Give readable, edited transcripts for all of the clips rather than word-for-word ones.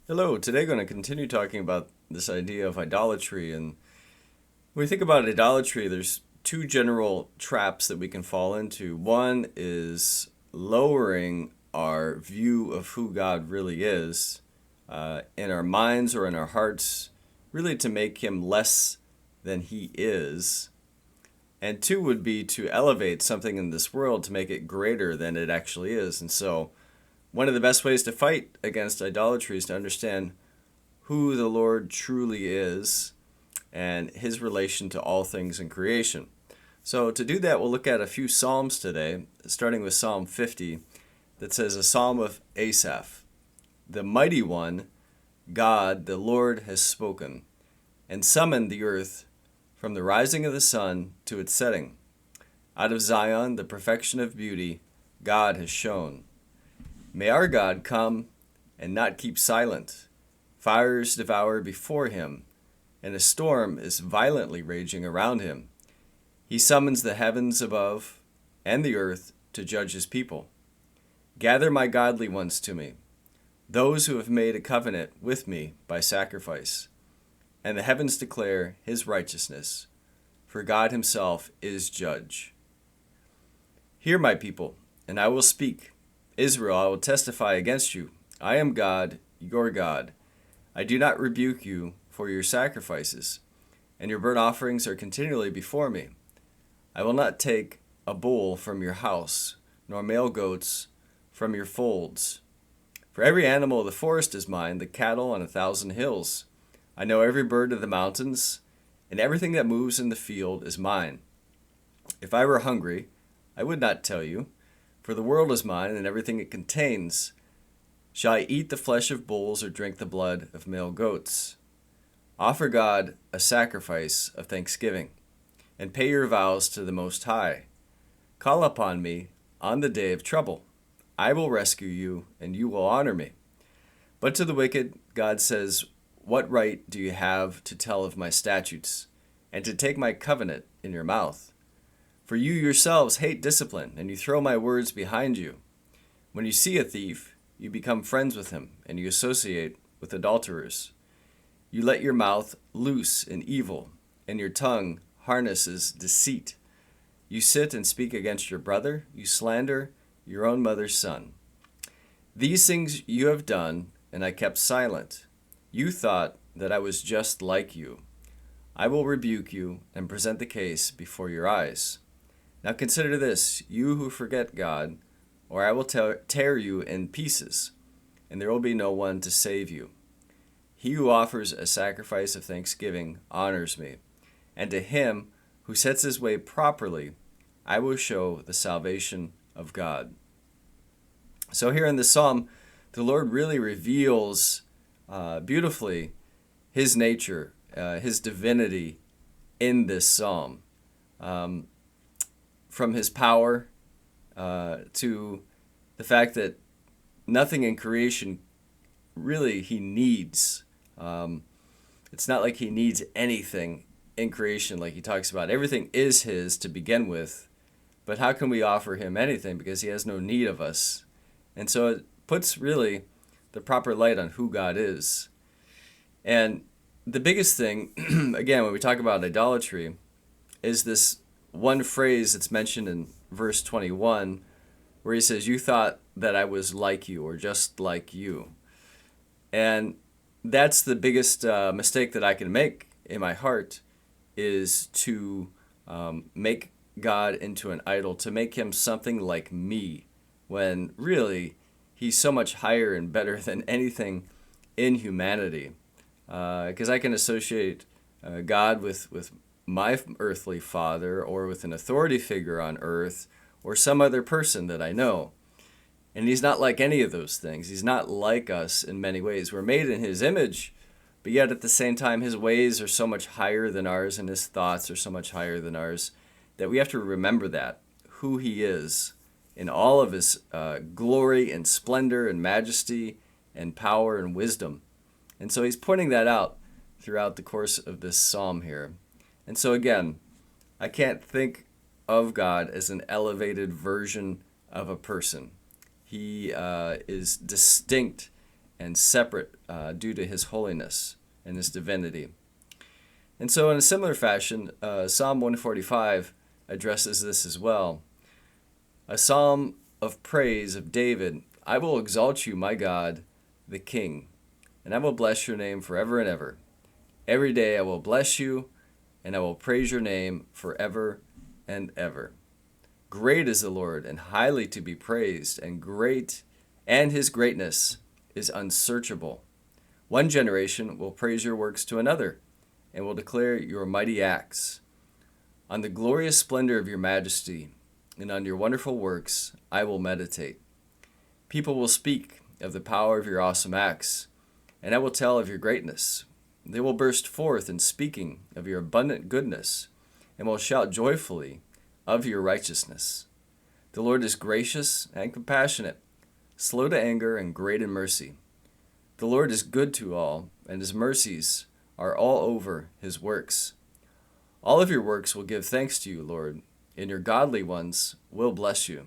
Hello, today I'm going to continue talking about this idea of idolatry. And when we think about idolatry, there's two general traps that we can fall into. One is lowering our view of who God really is in our minds or in our hearts, really to make him less than he is. And two would be to elevate something in this world to make it greater than it actually is. And so, one of the best ways to fight against idolatry is to understand who the Lord truly is and his relation to all things in creation. So, to do that, we'll look at a few Psalms today, starting with Psalm 50, that says, A Psalm of Asaph. The mighty one, God, the Lord, has spoken, and summoned the earth from the rising of the sun to its setting. Out of Zion, the perfection of beauty, God has shone. May our God come and not keep silent. Fires devour before him, and a storm is violently raging around him. He summons the heavens above and the earth to judge his people. Gather my godly ones to me, those who have made a covenant with me by sacrifice. And the heavens declare his righteousness, for God himself is judge. Hear, my people, and I will speak. Israel, I will testify against you. I am God, your God. I do not rebuke you for your sacrifices, and your burnt offerings are continually before me. I will not take a bull from your house, nor male goats from your folds. For every animal of the forest is mine, the cattle on 1,000 hills. I know every bird of the mountains, and everything that moves in the field is mine. If I were hungry, I would not tell you, for the world is mine and everything it contains. Shall I eat the flesh of bulls or drink the blood of male goats? Offer God a sacrifice of thanksgiving, and pay your vows to the Most High. Call upon me on the day of trouble. I will rescue you, and you will honor me. But to the wicked, God says, What right do you have to tell of my statutes, and to take my covenant in your mouth? For you yourselves hate discipline, and you throw my words behind you. When you see a thief, you become friends with him, and you associate with adulterers. You let your mouth loose in evil, and your tongue harnesses deceit. You sit and speak against your brother, you slander your own mother's son. These things you have done, and I kept silent. You thought that I was just like you. I will rebuke you and present the case before your eyes. Now consider this, you who forget God, or I will tear you in pieces, and there will be no one to save you. He who offers a sacrifice of thanksgiving honors me, and to him who sets his way properly, I will show the salvation of God. So here in this psalm, the Lord really reveals beautifully his nature, his divinity in this psalm. From his power to the fact that nothing in creation really he needs. It's not like he needs anything in creation like he talks about. Everything is his to begin with, but how can we offer him anything because he has no need of us? And so it puts really the proper light on who God is. And the biggest thing, again, when we talk about idolatry, is this one phrase that's mentioned in verse 21 where he says, You thought that I was like you or just like you. And that's the biggest mistake that I can make in my heart is to make God into an idol, to make him something like me, when really he's so much higher and better than anything in humanity. Because I can associate God with my earthly father or with an authority figure on earth or some other person that I know. And he's not like any of those things. He's not like us in many ways. We're made in his image, but yet at the same time, his ways are so much higher than ours and his thoughts are so much higher than ours that we have to remember that, who he is in all of his glory and splendor and majesty and power and wisdom. And so he's pointing that out throughout the course of this psalm here. And so again, I can't think of God as an elevated version of a person. He is distinct and separate due to his holiness and his divinity. And so in a similar fashion, Psalm 145 addresses this as well. A psalm of praise of David. I will exalt you, my God, the King, and I will bless your name forever and ever. Every day I will bless you, and I will praise your name forever and ever. Great is the Lord, and highly to be praised, and his greatness is unsearchable. One generation will praise your works to another, and will declare your mighty acts. On the glorious splendor of your majesty, and on your wonderful works I will meditate. People will speak of the power of your awesome acts, and I will tell of your greatness. They will burst forth in speaking of your abundant goodness, and will shout joyfully of your righteousness. The Lord is gracious and compassionate, slow to anger and great in mercy. The Lord is good to all, and his mercies are all over his works. All of your works will give thanks to you, Lord, and your godly ones will bless you.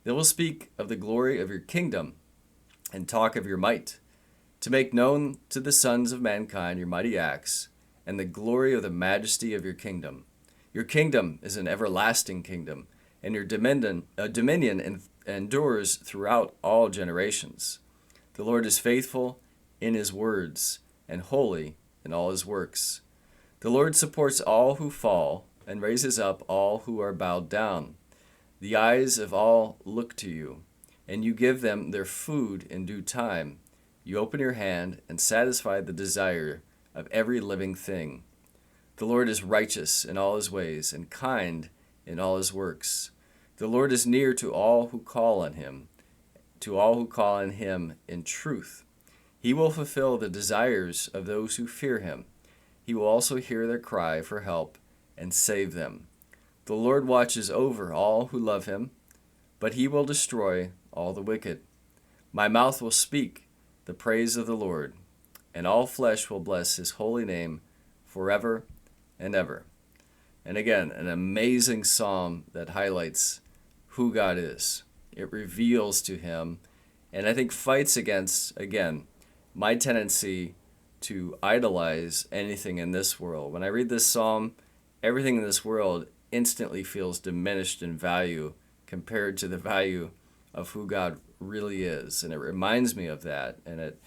They will speak of the glory of your kingdom and talk of your might, to make known to the sons of mankind your mighty acts and the glory of the majesty of your kingdom. Your kingdom is an everlasting kingdom, and your dominion endures throughout all generations. The Lord is faithful in his words and holy in all his works. The Lord supports all who fall and raises up all who are bowed down. The eyes of all look to you, and you give them their food in due time. You open your hand and satisfy the desire of every living thing. The Lord is righteous in all his ways and kind in all his works. The Lord is near to all who call on him, in truth. He will fulfill the desires of those who fear him. He will also hear their cry for help and save them. The Lord watches over all who love him, but he will destroy all the wicked. My mouth will speak the praise of the Lord, and all flesh will bless his holy name forever and ever. And again, an amazing psalm that highlights who God is. It reveals to him, and I think fights against, again, my tendency to idolize anything in this world. When I read this psalm, everything in this world instantly feels diminished in value compared to the value of who God really is. And it reminds me of that, and it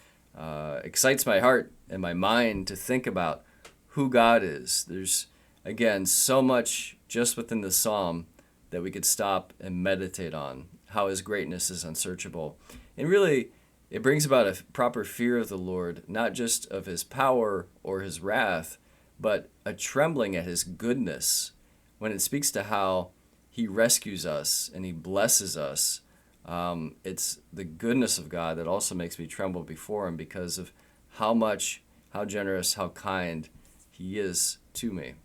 excites my heart and my mind to think about who God is. There's, again, so much just within the psalm that we could stop and meditate on, how his greatness is unsearchable. And really, it brings about a proper fear of the Lord, not just of his power or his wrath, but a trembling at his goodness when it speaks to how he rescues us and he blesses us. It's the goodness of God that also makes me tremble before him because of how generous, how kind he is to me.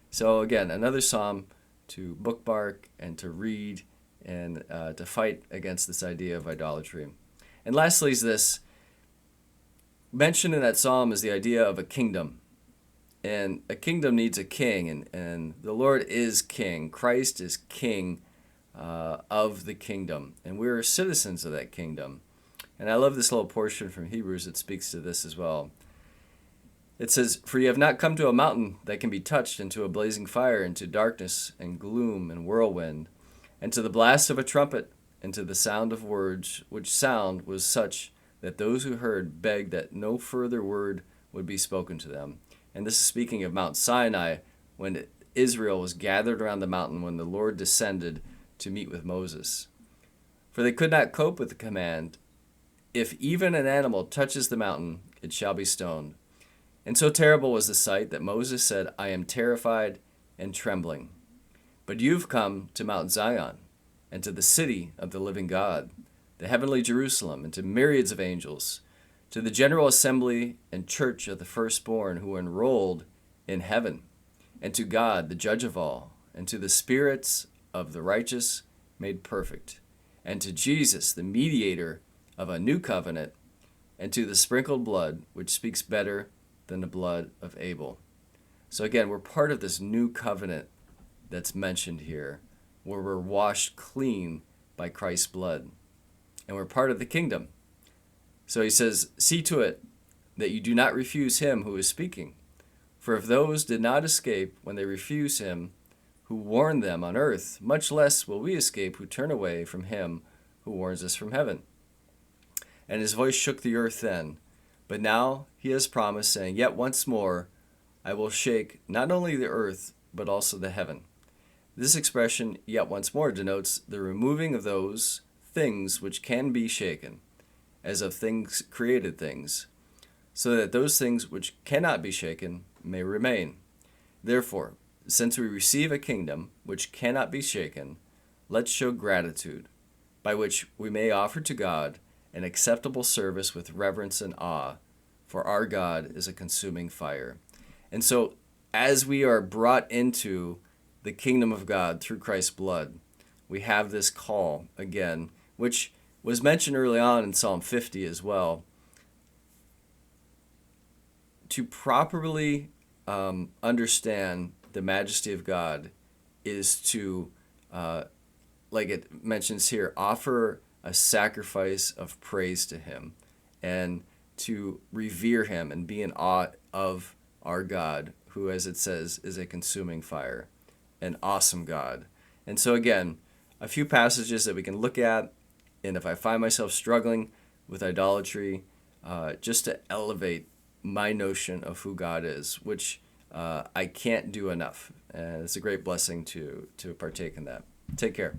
So again, another psalm to bookmark and to read and to fight against this idea of idolatry. And lastly is this. Mentioned in that psalm is the idea of a kingdom. And a kingdom needs a king, and the Lord is king. Christ is king of the kingdom, and we're citizens of that kingdom. And I love this little portion from Hebrews that speaks to this as well. It says, "For you have not come to a mountain that can be touched, and to a blazing fire, and to darkness and gloom and whirlwind, and to the blast of a trumpet, and to the sound of words, which sound was such that those who heard begged that no further word would be spoken to them." And this is speaking of Mount Sinai, when Israel was gathered around the mountain when the Lord descended to meet with Moses. For they could not cope with the command, "If even an animal touches the mountain, it shall be stoned." And so terrible was the sight that Moses said, "I am terrified and trembling." But you've come to Mount Zion, and to the city of the living God, the heavenly Jerusalem, and to myriads of angels, to the general assembly and church of the firstborn who are enrolled in heaven, and to God, the judge of all, and to the spirits of the righteous made perfect, and to Jesus, the mediator of a new covenant, and to the sprinkled blood, which speaks better than the blood of Abel. So again, we're part of this new covenant that's mentioned here, where we're washed clean by Christ's blood, and we're part of the kingdom. So he says, "See to it that you do not refuse him who is speaking. For if those did not escape when they refuse him who warned them on earth, much less will we escape who turn away from him who warns us from heaven." And his voice shook the earth then. But now he has promised, saying, "Yet once more I will shake not only the earth, but also the heaven." This expression, "yet once more," denotes the removing of those things which can be shaken, as of things created things, so that those things which cannot be shaken may remain. Therefore, since we receive a kingdom which cannot be shaken, let's show gratitude, by which we may offer to God an acceptable service with reverence and awe, for our God is a consuming fire. And so, as we are brought into the kingdom of God through Christ's blood, we have this call again, which was mentioned early on in Psalm 50 as well, to properly understand the majesty of God is to, like it mentions here, offer a sacrifice of praise to him and to revere him and be in awe of our God, who, as it says, is a consuming fire, an awesome God. And so again, a few passages that we can look at, and if I find myself struggling with idolatry, just to elevate my notion of who God is, which I can't do enough. And it's a great blessing to partake in that. Take care.